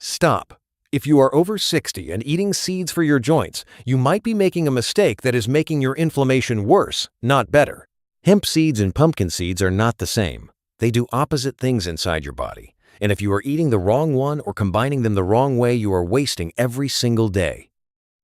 Stop. If you are over 60 and eating seeds for your joints, you might be making a mistake that is making your inflammation worse, not better. Hemp seeds and pumpkin seeds are not the same. They do opposite things inside your body. And if you are eating the wrong one or combining them the wrong way, you are wasting every single day.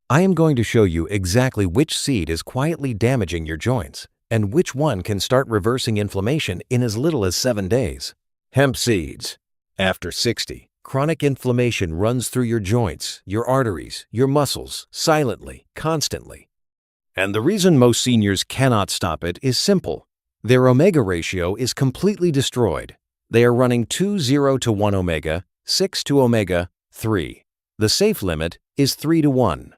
I am going to show you exactly which seed is quietly damaging your joints and which one can start reversing inflammation in as little as 7 days. Hemp seeds. After 60, chronic inflammation runs through your joints, your arteries, your muscles, silently, constantly. And the reason most seniors cannot stop it is simple. Their omega ratio is completely destroyed. They are running 2:0 to 1 omega, 6 to omega, 3. The safe limit is 3 to 1.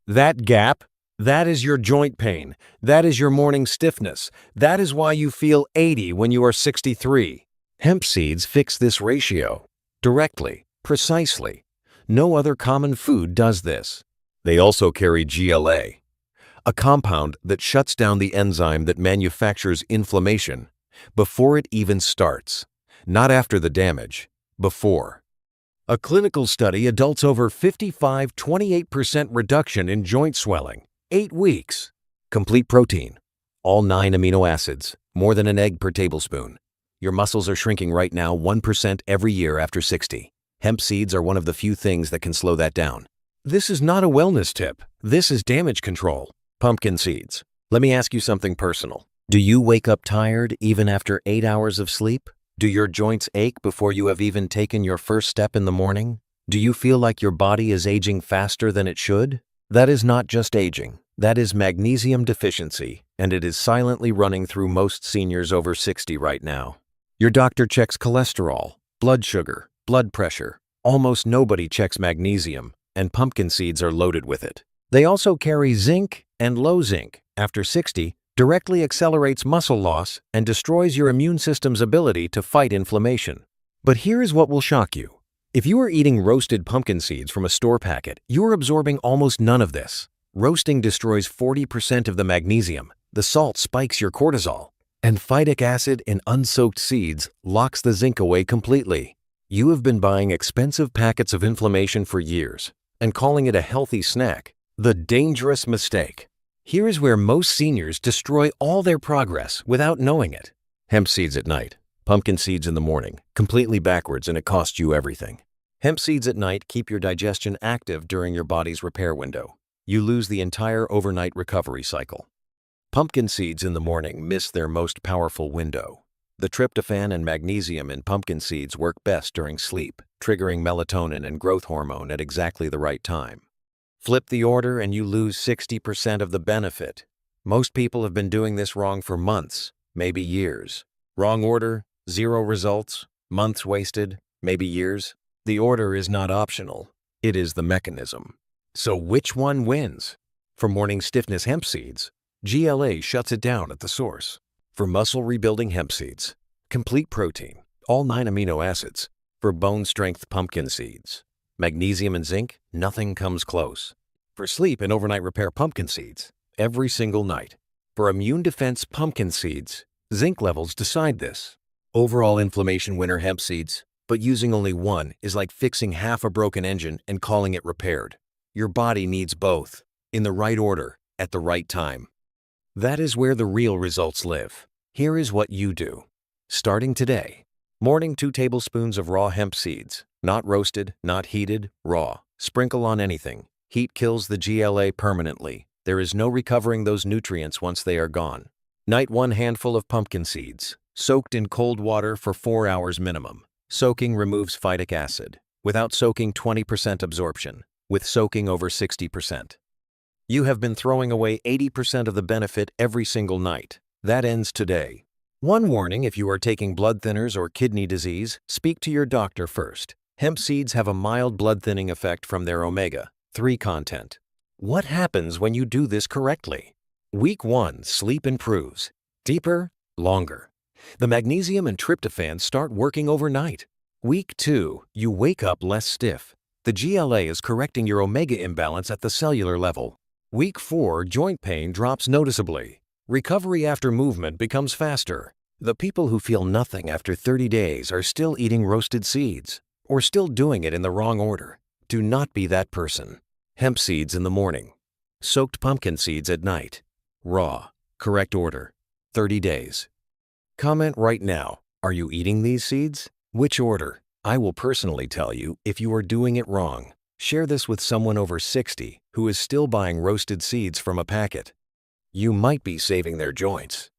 That gap, that is your joint pain. That is your morning stiffness. That is why you feel 80 when you are 63. Hemp seeds fix this ratio. Directly, precisely. No other common food does this. They also carry GLA, a compound that shuts down the enzyme that manufactures inflammation before it even starts. Not after the damage, before. A clinical study, adults over 55, 28% reduction in joint swelling, 8 weeks. Complete protein, all 9 amino acids, more than an egg per tablespoon. Your muscles are shrinking right now 1% every year after 60. Hemp seeds are one of the few things that can slow that down. This is not a wellness tip. This is damage control. Pumpkin seeds. Let me ask you something personal. Do you wake up tired even after 8 hours of sleep? Do your joints ache before you have even taken your first step in the morning? Do you feel like your body is aging faster than it should? That is not just aging. That is magnesium deficiency, and it is silently running through most seniors over 60 right now. Your doctor checks cholesterol, blood sugar, blood pressure. Almost nobody checks magnesium, and pumpkin seeds are loaded with it. They also carry zinc, and low zinc, after 60, directly accelerates muscle loss and destroys your immune system's ability to fight inflammation. But here is what will shock you. If you are eating roasted pumpkin seeds from a store packet, you are absorbing almost none of this. Roasting destroys 40% of the magnesium. The salt spikes your cortisol. And phytic acid in unsoaked seeds locks the zinc away completely. You have been buying expensive packets of inflammation for years and calling it a healthy snack. The dangerous mistake. Here is where most seniors destroy all their progress without knowing it. Hemp seeds at night, pumpkin seeds in the morning, completely backwards, and it costs you everything. Hemp seeds at night keep your digestion active during your body's repair window. You lose the entire overnight recovery cycle. Pumpkin seeds in the morning miss their most powerful window. The tryptophan and magnesium in pumpkin seeds work best during sleep, triggering melatonin and growth hormone at exactly the right time. Flip the order and you lose 60% of the benefit. Most people have been doing this wrong for months, maybe years. Wrong order, 0 results, months wasted, maybe years. The order is not optional. It is the mechanism. So which one wins? For morning stiffness hemp seeds, GLA shuts it down at the source. For muscle rebuilding hemp seeds, complete protein, all 9 amino acids. For bone strength pumpkin seeds, magnesium and zinc, nothing comes close. For sleep and overnight repair pumpkin seeds, every single night. For immune defense pumpkin seeds, zinc levels decide this. Overall inflammation winner hemp seeds, but using only one is like fixing half a broken engine and calling it repaired. Your body needs both, in the right order, at the right time. That is where the real results live. Here is what you do. Starting today, morning 2 tablespoons of raw hemp seeds, not roasted, not heated, raw. Sprinkle on anything. Heat kills the GLA permanently. There is no recovering those nutrients once they are gone. Night 1 handful of pumpkin seeds, soaked in cold water for 4 hours minimum. Soaking removes phytic acid. Without soaking, 20% absorption. With soaking, over 60%. You have been throwing away 80% of the benefit every single night. That ends today. One warning: if you are taking blood thinners or kidney disease, speak to your doctor first. Hemp seeds have a mild blood thinning effect from their omega-3 content. What happens when you do this correctly? Week 1, sleep improves. Deeper, longer. The magnesium and tryptophan start working overnight. Week 2, you wake up less stiff. The GLA is correcting your omega imbalance at the cellular level. Week 4, joint pain drops noticeably. Recovery after movement becomes faster. The people who feel nothing after 30 days are still eating roasted seeds or still doing it in the wrong order. Do not be that person. Hemp seeds in the morning. Soaked pumpkin seeds at night. Raw. Correct order. 30 days. Comment right now. Are you eating these seeds? Which order? I will personally tell you if you are doing it wrong. Share this with someone over 60 who is still buying roasted seeds from a packet. You might be saving their joints.